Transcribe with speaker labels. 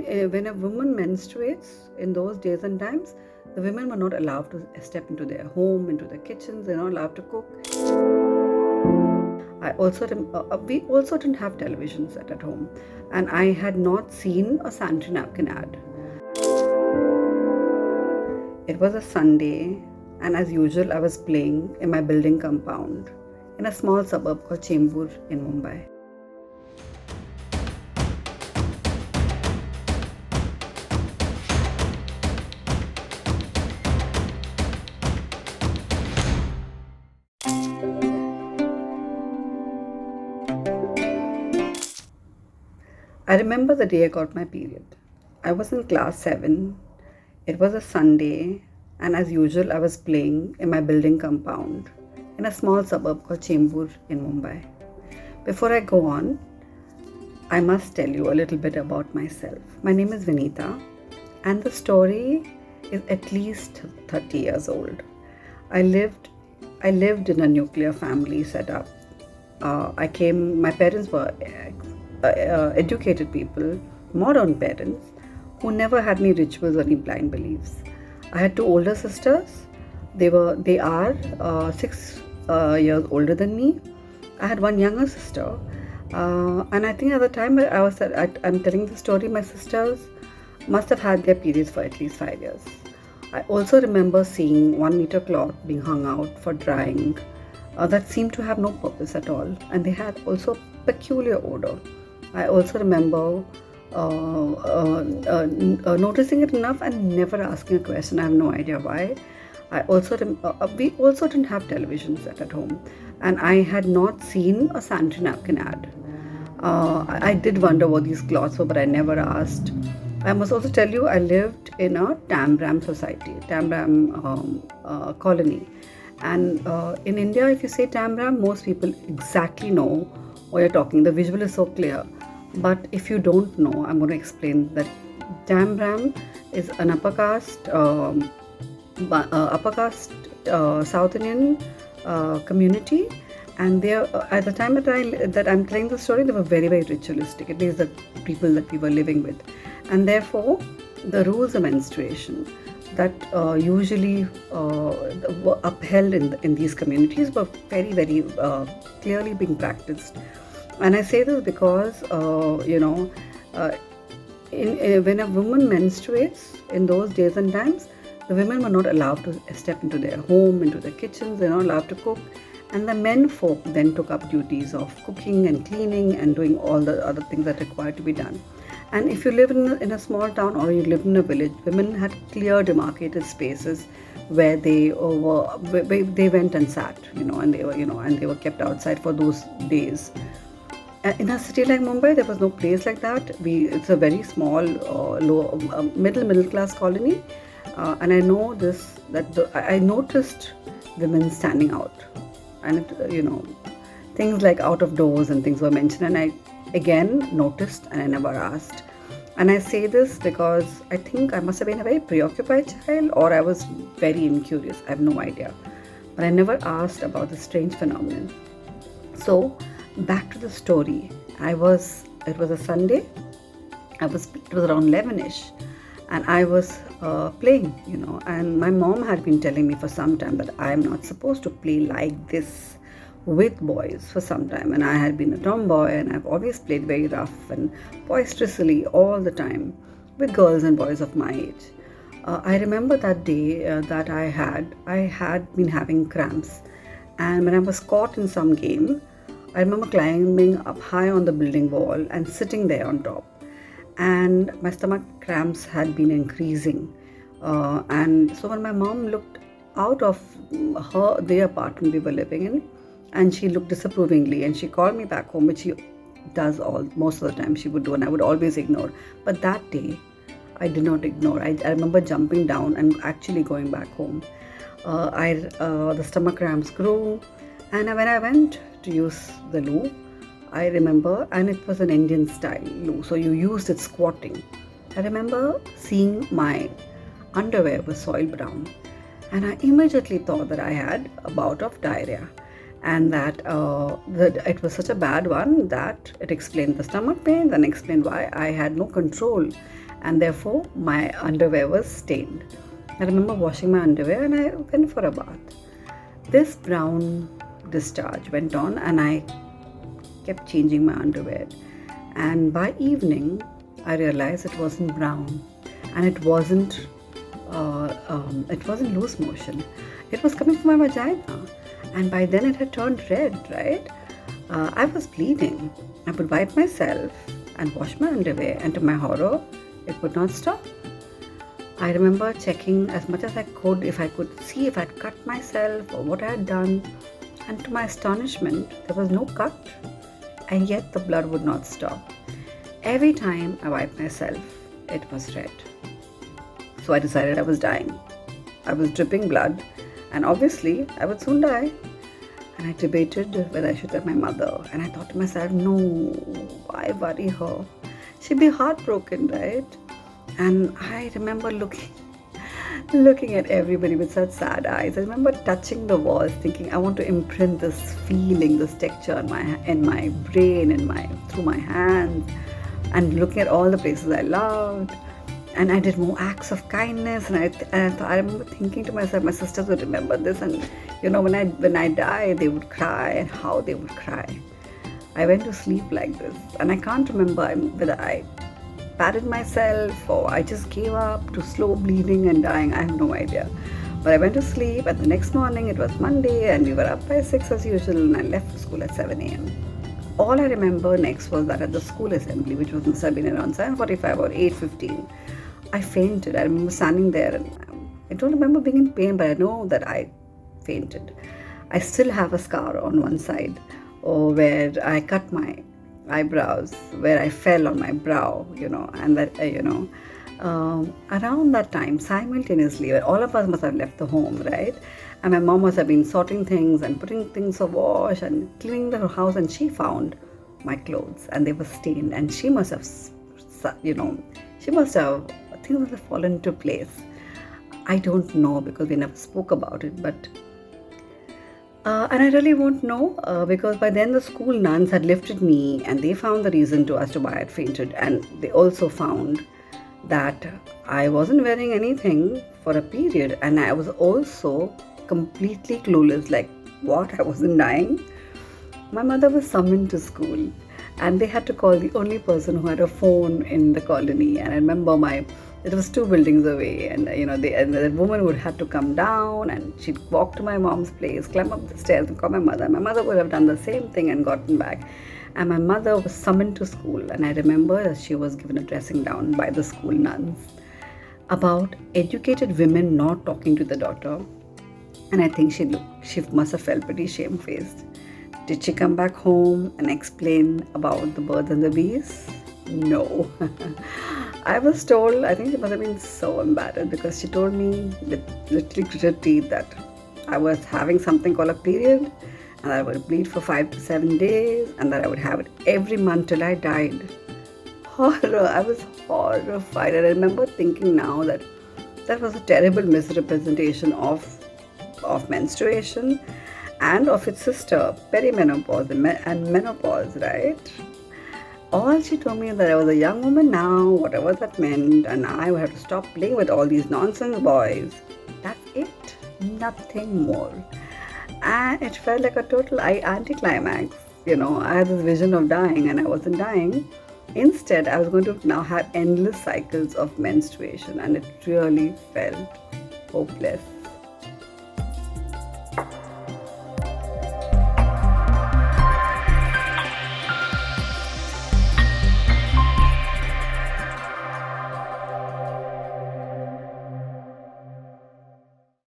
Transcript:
Speaker 1: when a woman menstruates in those days and times, the women were not allowed to step into their home, into their kitchens. They're not allowed to cook. We also didn't have television set at home, and I had not seen a sanitary napkin ad. It was a Sunday, and as usual, I was playing in my building compound in a small suburb called Chembur in Mumbai. I remember the day I got my period. I was in class 7. It was a Sunday, and as usual, I was playing in my building compound in a small suburb called Chembur in Mumbai. Before I go on, I must tell you a little bit about myself. My name is Vinita, and the story is at least 30 years old. I lived in a nuclear family setup. My parents were educated people, modern parents, who never had any rituals or any blind beliefs. I had 2 older sisters. They are 6 years older than me. I had 1 younger sister, and I think at the time I'm telling the story, my sisters must have had their periods for at least 5 years. I also remember seeing 1 meter cloth being hung out for drying that seemed to have no purpose at all, and they had also peculiar odor. I also remember noticing it enough and never asking a question. I have no idea why. We also didn't have television set at home, and I had not seen a sanitary napkin ad. I did wonder what these cloths were, but I never asked. I must also tell you, I lived in a Tambram society, Tambram colony. And in India, if you say Tambram, most people exactly know what you're talking. The visual is so clear. But if you don't know, I'm going to explain that Tambram is an upper caste South Indian community, and they at the time that I'm telling the story, they were very, very ritualistic. It is the people that we were living with, and therefore the rules of menstruation that usually were upheld in these communities were very, very clearly being practiced. And I say this because, when a woman menstruates in those days and times, the women were not allowed to step into their home, into their kitchens. They're not allowed to cook. And the men folk then took up duties of cooking and cleaning and doing all the other things that required to be done. And if you live in a small town or you live in a village, women had clear demarcated spaces where they went and sat, and they were kept outside for those days. In a city like Mumbai, there was no place like that. It's a very small, middle class colony, and I know I noticed women standing out, and things like out of doors and things were mentioned, and I again noticed and I never asked. And I say this because I think I must have been a very preoccupied child, or I was very incurious. I have no idea, but I never asked about this strange phenomenon. So, back to the story. It was a Sunday. It was around 11ish, and I was playing, and my mom had been telling me for some time that I am not supposed to play like this with boys for some time, and I had been a tomboy, and I've always played very rough and boisterously all the time with girls and boys of my age. I remember that day that I had been having cramps, and when I was caught in some game, I remember climbing up high on the building wall and sitting there on top, and my stomach cramps had been increasing, and so when my mom looked out of the apartment we were living in, and she looked disapprovingly, and she called me back home, which she does most of the time she would do, and I would always ignore. But that day I did not ignore. I remember jumping down and actually going back home. The stomach cramps grew, and when I went to use the loo, I remember, and it was an Indian style loo, so you used it squatting. I remember seeing my underwear was soil brown, and I immediately thought that I had a bout of diarrhea, and that it was such a bad one that it explained the stomach pains and explained why I had no control. and therefore my underwear was stained. I remember washing my underwear and I went for a bath. This brown discharge went on and I kept changing my underwear. And by evening, I realized it wasn't brown and it wasn't loose motion. It was coming from my vagina. And by then it had turned red, right? I was bleeding. I would wipe myself and wash my underwear, and to my horror, it would not stop. I remember checking as much as I could if I could see if I'd cut myself or what I had done. And to my astonishment, there was no cut, and yet the blood would not stop. Every time I wiped myself, it was red. So I decided I was dying. I was dripping blood, and obviously I would soon die. And I debated whether I should tell my mother. And I thought to myself, no, why worry her? She'd be heartbroken, right? And I remember looking at everybody with such sad eyes. I remember touching the walls, thinking I want to imprint this feeling, this texture in my brain, through my hands, and looking at all the places I loved. And I did more acts of kindness, and I remember thinking to myself, my sisters would remember this, and when I die, they would cry, and how they would cry. I went to sleep like this, and I can't remember whether I patted myself or I just gave up to slow bleeding and dying. I have no idea. But I went to sleep, and the next morning it was Monday, and we were up by 6 as usual, and I left for school at 7 a.m. All I remember next was that at the school assembly, which must have been around 7:45 or 8:15, I fainted. I remember standing there, and I don't remember being in pain, but I know that I fainted. I still have a scar on one side, or where I cut my eyebrows, where I fell on my brow, and that, around that time, simultaneously, where all of us must have left the home, right? And my mom must have been sorting things and putting things for wash and cleaning the house, and she found my clothes, and they were stained, and she must have, things must have fallen into place. I don't know because we never spoke about it, but and I really won't know because by then the school nuns had lifted me, and they found the reason as to why I had fainted, and they also found that I wasn't wearing anything for a period, and I was also completely clueless, like what, I wasn't dying. My mother was summoned to school, and they had to call the only person who had a phone in the colony. And I remember it was 2 buildings away, and the woman would have to come down, and she'd walk to my mom's place, climb up the stairs and call my mother. My mother would have done the same thing and gotten back. And my mother was summoned to school, and I remember that she was given a dressing down by the school nuns about educated women not talking to the daughter. And I think she must have felt pretty shamefaced. Did she come back home and explain about the birds and the bees? No. I was told, I think she must have been so embarrassed, because she told me with literally gritted teeth that I was having something called a period, and I would bleed for 5 to 7 days, and that I would have it every month till I died. Horror. I was horrified. And I remember thinking now that was a terrible misrepresentation of menstruation and of its sister, perimenopause and menopause, right? All she told me is that I was a young woman now, whatever that meant, and I would have to stop playing with all these nonsense boys. That's it. Nothing more. And it felt like a total anticlimax. I had this vision of dying, and I wasn't dying. Instead, I was going to now have endless cycles of menstruation, and it really felt hopeless.